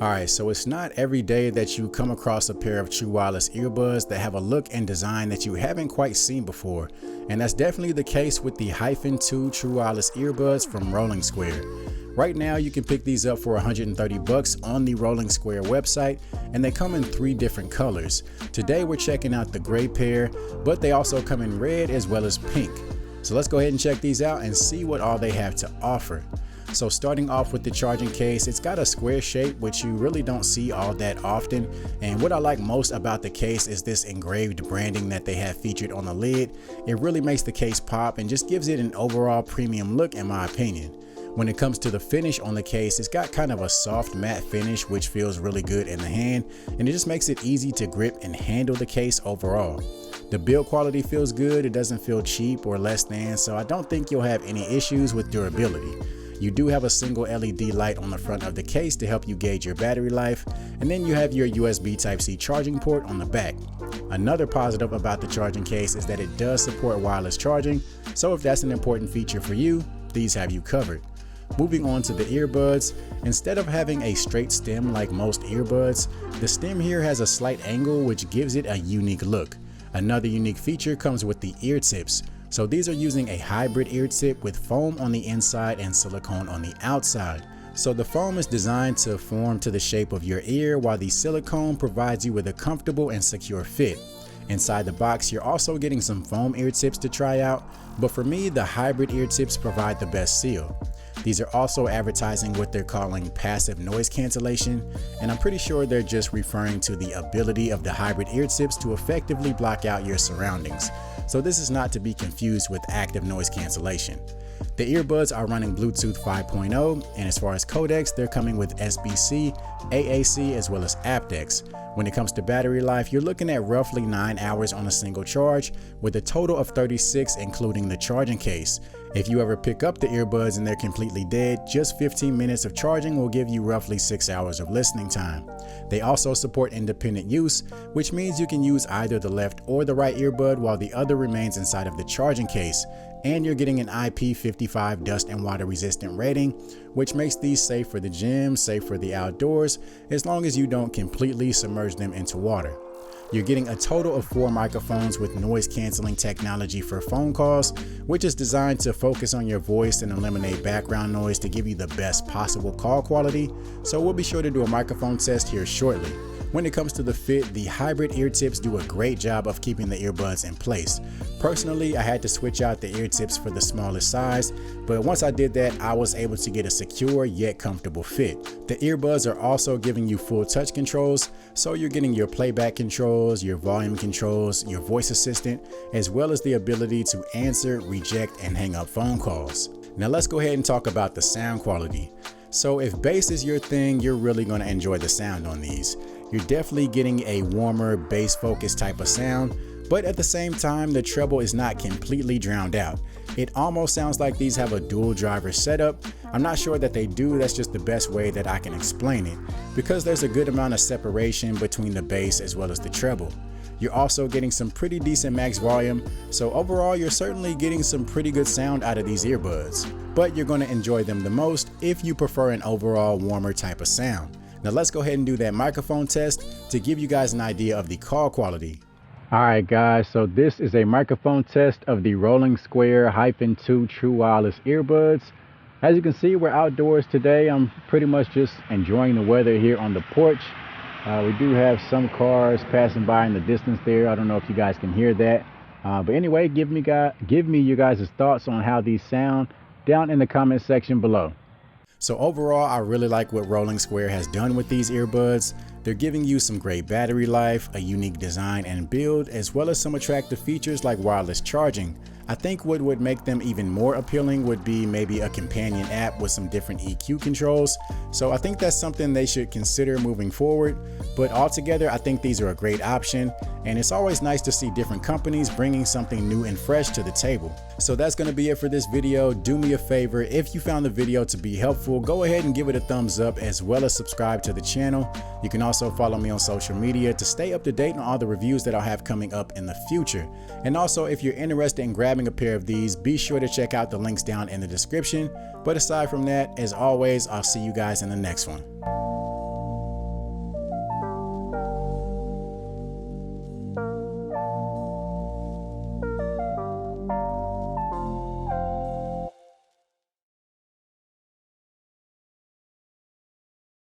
Alright, so it's not every day that you come across a pair of true wireless earbuds that have a look and design that you haven't quite seen before. And that's definitely the case with the Hyphen 2 true wireless earbuds from Rolling Square. Right now you can pick these up for 130 bucks on the Rolling Square website, and they come in 3 different colors. Today we're checking out the gray pair, but they also come in red as well as pink. So let's go ahead and check these out and see what all they have to offer. So starting off with the charging case, it's got a square shape, which you really don't see all that often. And what I like most about the case is this engraved branding that they have featured on the lid. It really makes the case pop and just gives it an overall premium look in my opinion. When it comes to the finish on the case, it's got kind of a soft matte finish, which feels really good in the hand, and it just makes it easy to grip and handle the case overall. The build quality feels good, it doesn't feel cheap or less than, so I don't think you'll have any issues with durability. You do have a single LED light on the front of the case to help you gauge your battery life, and then you have your USB Type-C charging port on the back. Another positive about the charging case is that it does support wireless charging, so if that's an important feature for you, these have you covered. Moving on to the earbuds, instead of having a straight stem like most earbuds, the stem here has a slight angle which gives it a unique look. Another unique feature comes with the ear tips. So these are using a hybrid ear tip with foam on the inside and silicone on the outside. So the foam is designed to form to the shape of your ear, while the silicone provides you with a comfortable and secure fit. Inside the box, you're also getting some foam ear tips to try out, but for me, the hybrid ear tips provide the best seal. These are also advertising what they're calling passive noise cancellation, and I'm pretty sure they're just referring to the ability of the hybrid ear tips to effectively block out your surroundings. So this is not to be confused with active noise cancellation. The earbuds are running Bluetooth 5.0, and as far as codecs, they're coming with SBC, AAC, as well as AptX. When it comes to battery life, you're looking at roughly 9 hours on a single charge, with a total of 36 including the charging case. If you ever pick up the earbuds and they're completely dead, just 15 minutes of charging will give you roughly 6 hours of listening time. They also support independent use, which means you can use either the left or the right earbud while the other remains inside of the charging case. And you're getting an IP55 dust and water resistant rating, which makes these safe for the gym, safe for the outdoors, as long as you don't completely submerge them into water. You're getting a total of 4 microphones with noise canceling technology for phone calls, which is designed to focus on your voice and eliminate background noise to give you the best possible call quality. So we'll be sure to do a microphone test here shortly. When it comes to the fit, the hybrid ear tips do a great job of keeping the earbuds in place. Personally, I had to switch out the ear tips for the smallest size, but once I did that, I was able to get a secure yet comfortable fit. The earbuds are also giving you full touch controls, so you're getting your playback controls, your volume controls, your voice assistant, as well as the ability to answer, reject, and hang up phone calls. Now let's go ahead and talk about the sound quality. So if bass is your thing, you're really going to enjoy the sound on these. You're definitely getting a warmer bass focused type of sound, but at the same time, the treble is not completely drowned out. It almost sounds like these have a dual driver setup. I'm not sure that they do, that's just the best way that I can explain it, because there's a good amount of separation between the bass as well as the treble. You're also getting some pretty decent max volume, so overall you're certainly getting some pretty good sound out of these earbuds, but you're going to enjoy them the most if you prefer an overall warmer type of sound. Now let's go ahead and do that microphone test to give you guys an idea of the call quality. Alright guys, so this is a microphone test of the Rolling Square Hyphen 2 True Wireless Earbuds. As you can see, we're outdoors today. I'm pretty much just enjoying the weather here on the porch. We do have some cars passing by in the distance there. I don't know if you guys can hear that. But anyway, give me you guys' thoughts on how these sound down in the comment section below. So overall, I really like what Rolling Square has done with these earbuds. They're giving you some great battery life, a unique design and build, as well as some attractive features like wireless charging. I think what would make them even more appealing would be maybe a companion app with some different EQ controls. So I think that's something they should consider moving forward. But altogether, I think these are a great option, and it's always nice to see different companies bringing something new and fresh to the table. So that's going to be it for this video. Do me a favor, if you found the video to be helpful, go ahead and give it a thumbs up, as well as subscribe to the channel. You can also follow me on social media to stay up to date on all the reviews that I'll have coming up in the future. And also, if you're interested in grabbing a pair of these, be sure to check out the links down in the description. But aside from that, as always, I'll see you guys in the next one.